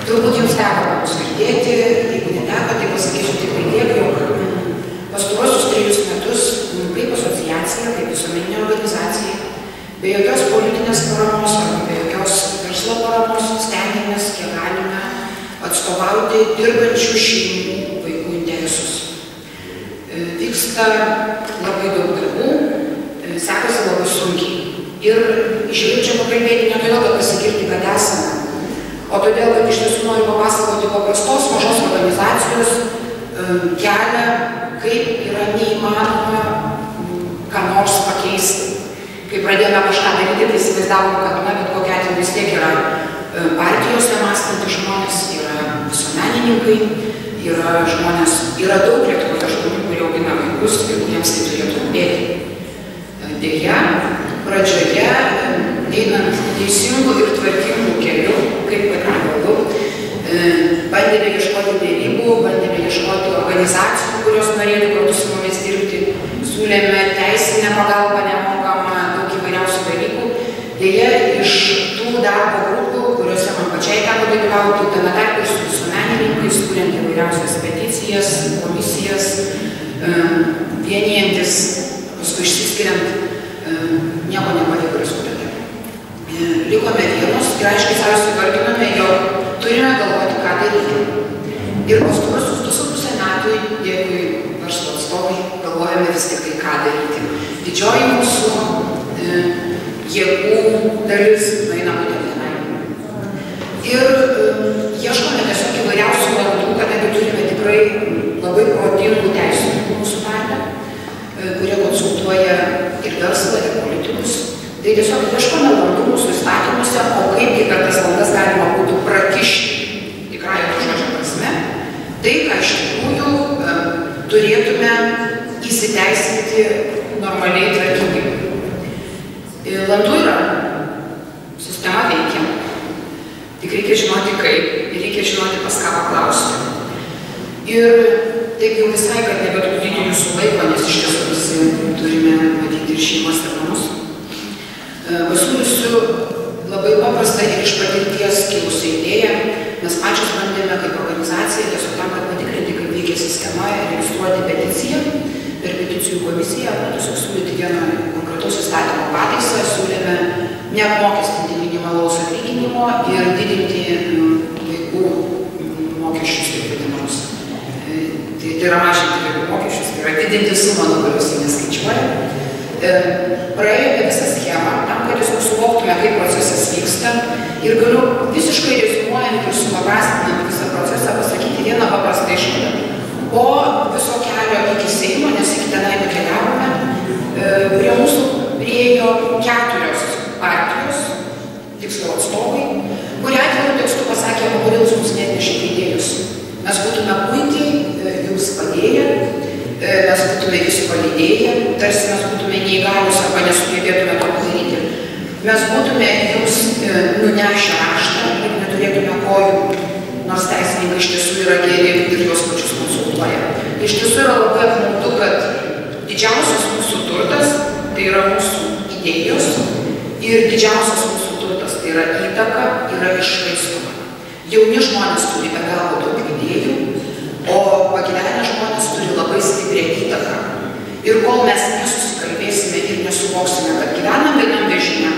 Turbūt jums teko mus girdėti, jeigu neteko, tai pasakysiu tik tiek, jog pastaruosius 3 metus kaip asociacija, kaip visuomeninė organizacija, be jokios politinės paramos arba be jokios verslo paramos stengiamės, kiek galime atstovauti dirbančių šeimų vaikų interesus. Vyksta labai daug darbų, sekasi labai sunkiai. Ir išėjau čia pakalbėti ne todėl, kad pasigirti, kad esame, o todėl, kad iš tiesų noriu papasakoti paprastos mažos organizacijos kelią, kaip yra neįmanoma ką nors pakeisti. Kai pradėjome kažką daryti, tai įsivaizdavom, kad bet kokia atveju vis tiek yra partijose mąstantys žmonės, yra visuomenininkai, yra žmonės, yra daug Lietuvoje žmonių, kurie augina vaikus ir kuriems tai turėtų rūpėti. Deja, pradžioje, einant teisingų ir tvarkingų kelių, kaip kad nevalu, bandėme ieškoti dėrybų, bandėme ieškoti organizacijų, kurios norėtų kartu su mumis dirbti, siūlėme teisinę pagalbą nemokamą, daug įvairiausių dalykų. Deja, iš tų darbo grupių, kuriuose man pačiai teko dalyvauti, tame tarpe ir su visuomenininkais, kuriant įvairiausias peticijas, komisijas, vienijantis, paskui išsiskiriant, nieko nepavyko rezultate. Likome vienos ir aiškiai savo įvardinome, jog turime galvoti, ką daryti. Ir pastaruosius 2,5 metų, dėkui verslo atstovai, galvojame vis tik tai, ką daryti. Didžioji mūsų jėgų dalis nueina būtent tenai. Ir ieškome tiesiog įvairiausių vardų, kadangi turime tikrai labai protingų teisininkų mūsų tarpe, kurie konsultuoja ir verslą, ir politikus. Tai tiesiog ieškome vardų mūsų įstatymuose, o kaipgi per tas valdas galima būtų prakišti tikrąją to žodžio prasme, tai, ką iš tikrųjų turėtume įsiteisinti normaliai tvarkingai. Landų yra, sistema veikia, tik reikia žinoti kaip, ir reikia žinoti pas ką paklausti. Ir taip jau visai, kad nebetrukdyti jūsų laiko, nes iš tiesų visi turime matyti ir šeimas ir namus. Pasiūlysiu labai paprastą ir iš patirties kilusią idėją. Mes pačios bandėme kaip organizacija, tiesiog tam, kad patikrinti, kaip veikia sistema, registruoti peticiją per peticijų komisiją, arba tiesiog siūlyti vieną konkretaus įstatymo pataisą, siūlėme neapmokestinti minimalaus atlyginimo ir didinti vaikų mokesčius, kaip vadinamus. Tai yra mažinti vaikų mokesčius, tai yra didinti sumą, nuo kurios jie neskaičiuoja. Praėjome visą schemą, tam, kad jūs suvoktume, kaip procesas vyksta. Ir galiu visiškai rezumuojant ir supaprastinant visą procesą pasakyti vieną paprastą išvadą. Po viso kelio iki Seimo, nes iki tenai nukeliavome, prie mūsų priėjo 4 partijos, tikslo atstovai, kurie atviru tekstu pasakė, o kodėl jūs mums neatnešėte idėjus. Mes būtume puikiai jums padėję, mes būtume jūs palydėję, tarsi mes būtume neįgalus arba nesugebėtume to padaryti. Mes būtume jums nunešę raštą ir neturėtume kojų, nors teisininkai iš tiesų yra geri ir juos pačius konsultuoja. Iš tiesų yra labai apmaudu, kad didžiausias mūsų turtas tai yra mūsų idėjos ir didžiausias mūsų turtas tai yra įtaka, yra iššvaistoma. Jauni žmonės turi be galo daug idėjų, o pagyvenę žmonės turi labai stiprią įtaką. Ir kol mes nesusikalbėsime ir nesuvoksime, kad gyvenam vienam vežime,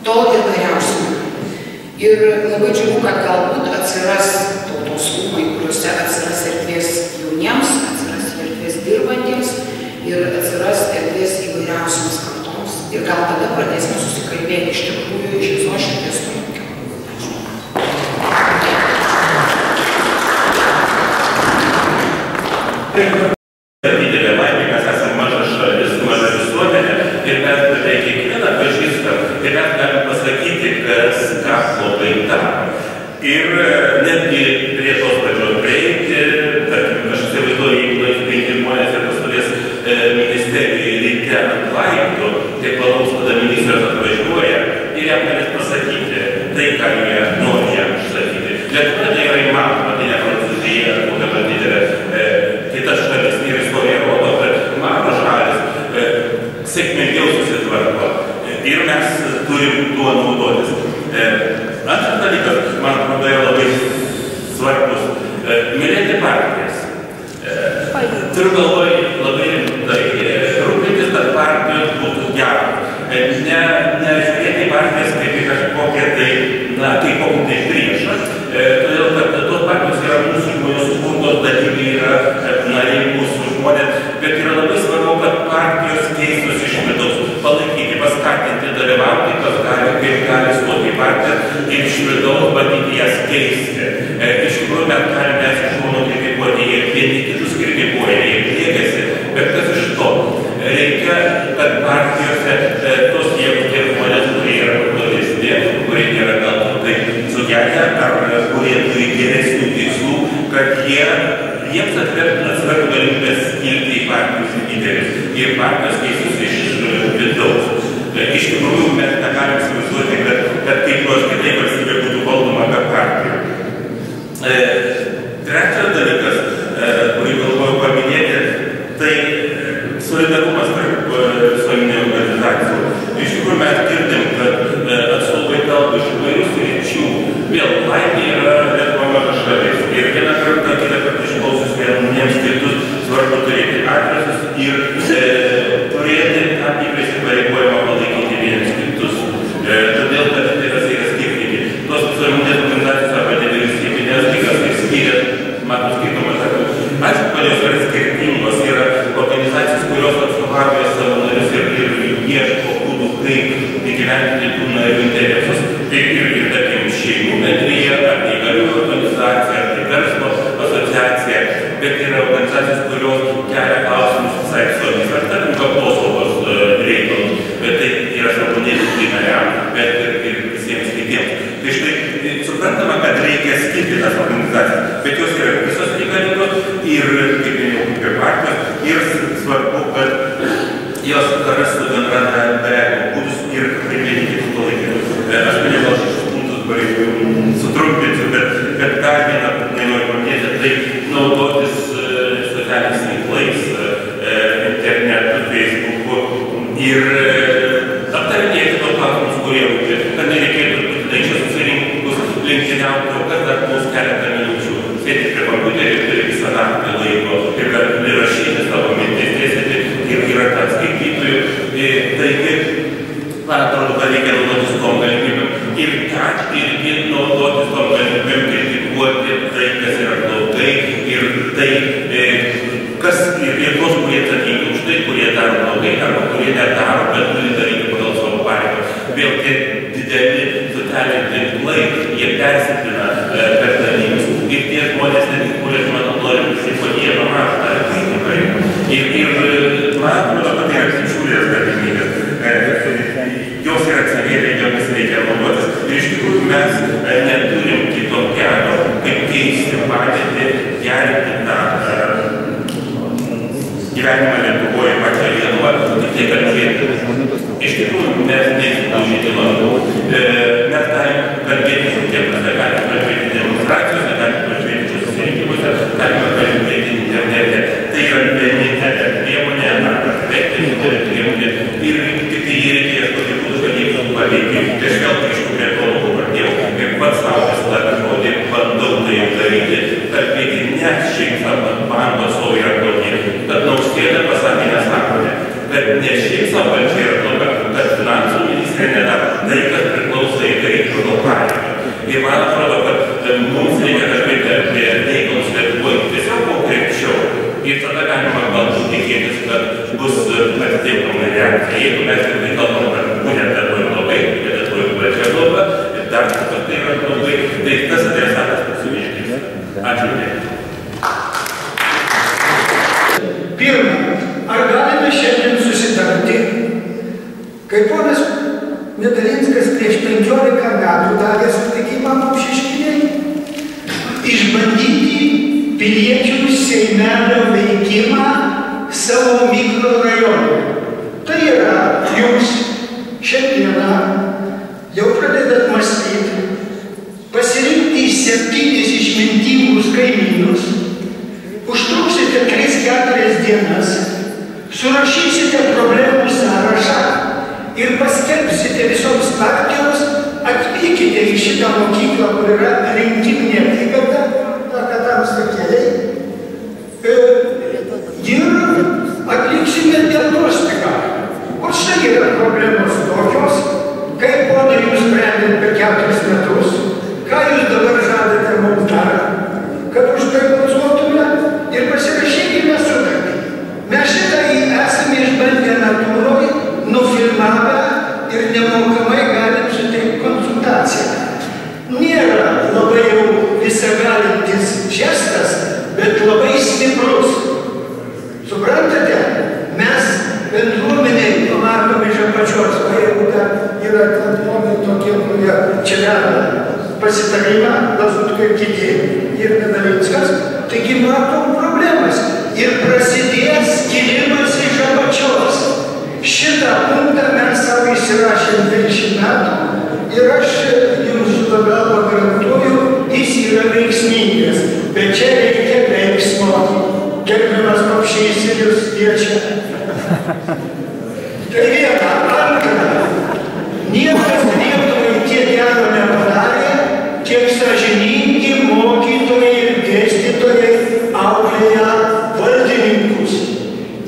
tol ir kariausime. Ir labai džiugu, kad galbūt atsiras tautos rūmai, kuriuose atsiras erdvės jauniems, atsiras erdvės dirbantiems ir atsiras erdvės įvairiausiams kartoms. Ir gal tada pradėsime susikalbėti iš tikrųjų iš viso širdies toliau. Didelė laimė, mes esame maža šalis, maža visuomenė ir mes beveik kiekvieną pažįstam ir mes galime pasakyti, kas ką blogai daro. Ir netgi prie tos pačios prieiti, tarkim, aš įsivaizduoju, jeigu nueis 5 žmonės ir pastovės ministerijoje ryte ant laiptų, tai palauks, kada ministras atvažiuoja ir jam galės pasakyti tai, ką jie nori jam išsakyti. Lietuvoje tai yra įmanoma, tai ne Prancūzija, kokia man didelė kitas šalis ir istorija rodo, kad mažos šalis sėkmingiau susitvarko ir mes turim tuo naudotis. Antras dalykas, man atrodo, yra labai Mylėti partijas. Turiu galvoj labai rimtai, rūpintis, kad partijos būtų geros. Ne žiūrėti partijas kaip į kažkokią tai, kaip kokį tai priešą, todėl kad tos partijos yra mūsų žmonių sukurtos dalyviai, yra nariai mūsų žmonės, bet yra labai svarbu, kad partijos keistus iš vidaus, palaikyti, paskatinti, dalyvauti, kas gali, kaip gali stoti į partiją ir iš vidaus bandyti jas keisti. Iš tikrųjų, mes galime iš žmonių kritikuoti, jie vieni kitus kritikuoja, jie plėgiasi, bet kas iš to? Reikia, kad partijose tos jėgos tie žmonės, kurie yra aktualesni, kurie nėra galbūt tai sugedę, ar kurie turi geresnių tikslų, kad jiems atsvertų galimybės skilti į partijos lyderius ir partijos keistus iš vidaus. Iš tikrųjų, mes negalim įsivaizduoti, kad kaip nors kitaip valstybė būtų valdoma be partijų. Trečias dalykas, kurį galvoju paminėti, tai solidarumas tarp visuomeninių organizacijų. Iš tikrųjų, mes girdim, kad atstovai kalba iš įvairių sričių. Vėl, laimė yra Lietuva maža šalis. Ir kitą kartą išklausius vieniems kitus, svarbu turėti adresus ir turėti tam tikrą įsipareigojimą palaikyti vieniems kitus. Todėl, kad interesai yra skirtingi. Tos visuomeninės organizacijos arba nevyriausybinės lygas išskyrė, matau skirtumas, aišku, kad jos yra skirtingos, yra organizacijos, kurios atstovauja savo narius ir ieško būdų, kaip įgyvendinti tų narių interesus. Ir tarkim, šeimų bendrija, ar neįgalių organizacija, ar tai verslo asociacija, bet yra organizacijos, kurios kelia klausimus visai visuomenės, ar tarkim, gamtosaugos reikalus, bet tai yra svarbu ne tik nariam, bet ir visiems kitiems. Tai štai suprantama, kad reikia skirti tas organizacijas, bet jos yra visos reikalingos ir, kaip minėjau, kaip ir partijos, ir svarbu, kad jos rastų bendradarbiavimo būdus ir vieni kitų palaikymus. Aš minėjau gal 6 punktus sutrumpinsiu, bet dar vieną noriu paminėti, tai naudotis socialiniais tinklais, internetu, Facebooku ir aptarinėti tos klausimus, kurie rūpi, kad nereikėtų būtinai čia susirinkus lenktyniauti, o kas dar bus keletą minučių, sėdėti prie kompiuterį visą naktį laiko ir kad rašyti savo mintis, dėstyti ir yra tam skaitytojų. Taigi, man atrodo, kad reikia naudotis tom galimybėm ir naudotis tom galimybėm kritikuoti tai, kas yra blogai ir tai, kas ir tos, kurie atsakingi už tai, kurie daro blogai arba kurie nedaro, bet turi daryti pagal savo pareigą. Vėl tie dideli socialiniai tinklai, jie persipina per dalykus ir tie žmonės, kurie, manau, nori užsipoti, jie pamato tą kritiką. Ir man atrodo, kad tai yra didžiulės galimybės. Jos yra atsivėlė, jomis reikia naudotis. Ir iš tikrųjų mes neturim kito kelio, kaip keisti padėtį, gerinti tą gyvenimą Lietuvoje, pačią Lietuvą, tik tai kalbėti. Iš tikrųjų, mes neįsiklausyti labiau. Mes galim kalbėti šitiem, mes galim kalbėti demonstracijose, galim kalbėti susirinkimuose, galime kalbėti internete. Tai yra vienintelė priemonė, priemonė. Ir tik tai jį reikia ieškoti būdų, kad jį būtų paveikti. Tai aš vėl grįžtu prie to, ko pradėjau, kaip pats saugas tą žodį bandau tai daryti, kalbėti ne šiaip savo bando savo yra blogi, kad Nausėda pasakė nesąmonę, kad ne šiaip savo valdžia yra bloga, kad finansų ministrė nedaro tai, kas priklauso į daryti pagal pareigą. Ir man atrodo, kad mums reikia kalbėti apie reikalus Lietuvoje tiesiog konkrečiau. Ir tada galima galbūt tikėtis, kad bus atitinkamai reakcija. Jeigu mes tikrai kalbam, kad būtent Lietuvoje blogai, bet Lietuvoje valdžia bloga, ir dar kad tai yra blogai, tai tas adresatas pasivyždys. Ačiū. Pirma, ar galime šiandien susitarti, kai ponas Medalinskas prieš 15 metų davė sutikimą mums Šeškinei, išbandyti piliečių Seimelio veikimą savo mikrorajone. Tai yra, jūs šiandieną jau pradedat mąstyti, pasirinkti 7 išmintingus kaimynus, užtruksite 3-4 dienas, surašysite problemų sąrašą ir paskelbsite visoms partijoms, atvykite į šitą mokyklą, kur yra rinkiminė apygarda, ar kad tam keliai ir atliksime diagnostiką. O štai yra problemos tokios, kaip ponai jūs sprendėt per 4 metus, ką jūs dabar žadate mums dar, kad už tai balsuotume ir pasirašykime sutartį. Mes šitą esame išbandę natūroj, nufilmavę ir nemokamai galim suteikti konsultaciją. Nėra labai jau visagalintis žestas, bet labai stiprus. Suprantate, mes bendruomeniai pamatome iš apačios, o jeigu ten yra ponai tokie, kurie čia veda pasitarimą, galbūt kaip kiti ir Medalinskas, taigi matom problemas ir prasidės kilimas iš apačios. Šitą punktą mes savo įsirašėm 20 metų ir aš jums pagalbą garantuoju, jis yra veiksmingas, bet čia reikia veiksmo. Gerbiamas Papšys ir jūs kviečia. Tai viena, antra, niekas Lietuvai tiek gero nepadarė, kiek sąžiningi mokytojai ir dėstytojai auklėja valdininkus.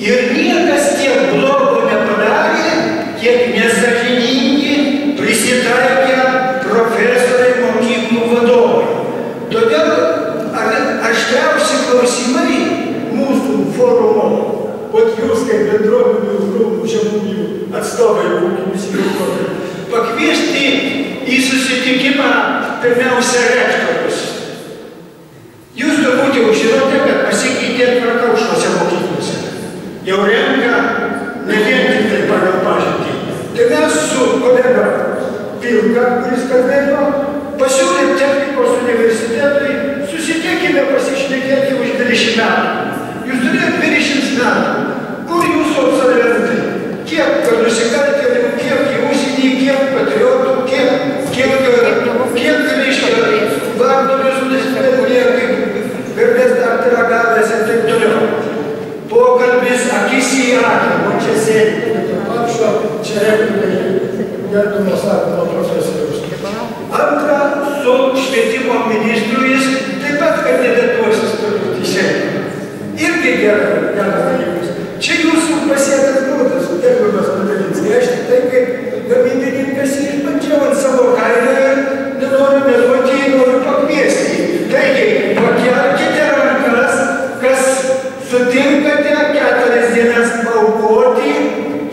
Ir niekas tiek blogo nepadarė, kiek nesąžiningi prisitaikę profesoriai mokyklų vadovai. Todėl aštriausi klausimai mūsų forumo, vat jūs kaip bendruomenių rūmų žemųjų atstovai pakviesti į susitikimą pirmiausia rektorius. Jūs turbūt jau žinote, kad pasikeitė tvarka šiuose mokyklose. Jau renka ne vien tik tai pagal pažintį. Tai mes su kolega Pilka, kuris kalbėjo, pasiūlėm technikos universitetui, susitikime pasišnekėti už 20 metų. Jūs turėjot 20 metų. Kur jūsų absolventai? Kiek nusikaltėlių, kiek į užsienį, kiek patriotų, kiek reiškia vardorius nusipelnė, kaip garbės daktarą gavęs ir taip toliau. Pokalbis akis į akį, o čia sėdi. Papšo, čia replikai, gertumo sakomo profesoriaus. Antra, su švietimo ministru jis taip pat kandidatuosis turbūt į Seimą. Irgi geras dalykas. Čia jūsų pasiektas būdas, gerbiamas Medalinskai. Aš tik tai kaip gamybininkas išbandžiau ant savo kailio ir nenoriu meluoti, noriu pakviesti. Taigi, pakelkite rankas, kas sutinkate 4 dienas paaukoti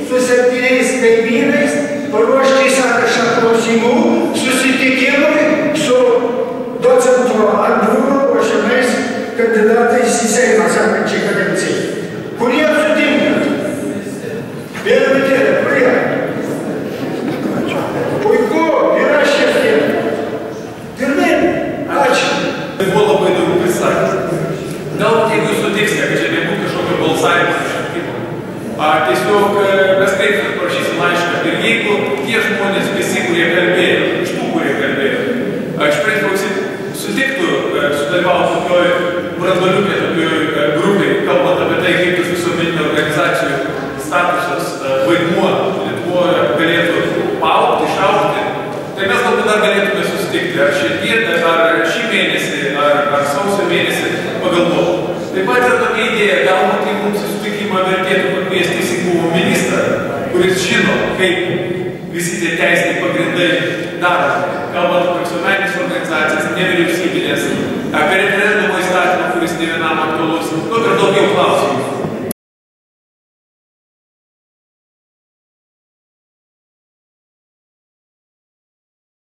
su 7 kaimynais, paruošti sąrašą klausimų, susitikimui su docento Andrūro ruošiamais kandidatais į Seimą sekančiai kadencijai. Kurie sutinka? Vieną minutėlę, kurie? Puiku, yra šiek tiek. Pirmin, ačiū. Tai buvo labai daug pristatymų. Galbūt jeigu jūs sutiksite, kad čia nebūtų kažkokio balsavimo iššaukimo. Tiesiog mes taip parašysim laišką. Ir jeigu tie žmonės visi, kurie kalbėjo, iš tų, kurie kalbėjo, iš principo sutiktų sudalyvauti tokioj branduoliukė, tokioj grupiai, kalbant apie tai, kaip tas visuomeninių organizacijų statusas, vaidmuo Lietuvoje galėtų paaugti, išaugti, tai mes galbūt dar galėtume susitikti ar šiandien, ar šį mėnesį, ar sausio mėnesį pagalvoti. Taip pat yra tokia idėja, galbūt į mums susitikimą vertėtų pakviesti teisingumo ministrą, kuris žino, kaip visi tie teisiniai pagrindai daromi, kalbant apie visuomeninės organizacijas, nevyriausybinės, apie referendumo įstatymą, kuris ne vienam aktualus, ir daug